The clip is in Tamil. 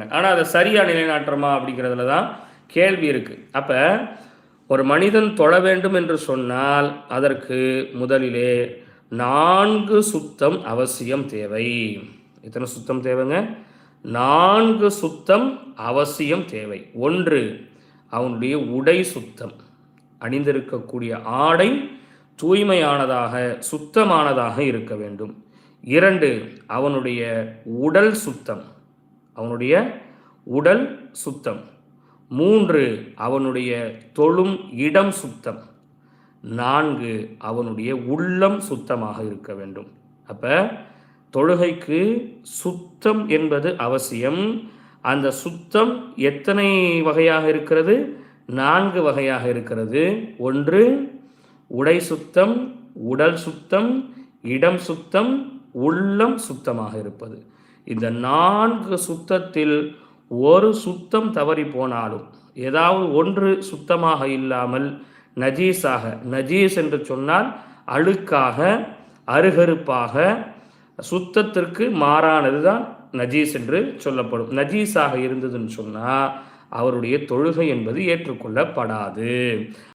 சொல்கிறாங்க. ஆனால் அதை சரியாக நிலைநாட்டுறோமா அப்படிங்கிறதுல தான் கேள்வி இருக்குது. அப்போ ஒரு மனிதன் தொழ வேண்டும் என்று சொன்னால் அதற்கு முதலிலே 4 சுத்தம் அவசியம் தேவை. எத்தனை சுத்தம் தேவைங்க? 4 சுத்தம் அவசியம் தேவை. 1, அவனுடைய உடை சுத்தம், அணிந்திருக்கக்கூடிய ஆடை தூய்மையானதாக சுத்தமானதாக இருக்க வேண்டும். 2, அவனுடைய உடல் சுத்தம், அவனுடைய உடல் சுத்தம். 3, அவனுடைய தொழும் இடம் சுத்தம். 4, அவனுடைய உள்ளம் சுத்தமாக இருக்க வேண்டும். அப்போ தொழுகைக்கு சுத்தம் என்பது அவசியம். அந்த சுத்தம் எத்தனை வகையாக இருக்கிறது? 4 வகையாக இருக்கிறது. 1, உடை சுத்தம், உடல் சுத்தம், இடம் சுத்தம், உள்ளம் சுத்தமாக இருப்பது. இந்த 4 சுத்தத்தில் ஒரு சுத்தம் தவறி போனாலும், ஏதாவது ஒன்று சுத்தமாக இல்லாமல் நஜீஸாக, நஜீஸ் என்று சொன்னால் அழுக்காக, அருகருப்பாக, சுத்தத்திற்கு மாறானது தான் நஜீஸ் என்று சொல்லப்படும். நஜீஸாக இருந்ததுன்னு சொன்னால் அவருடைய தொழுகை என்பது ஏற்றுக்கொள்ளப்படாது.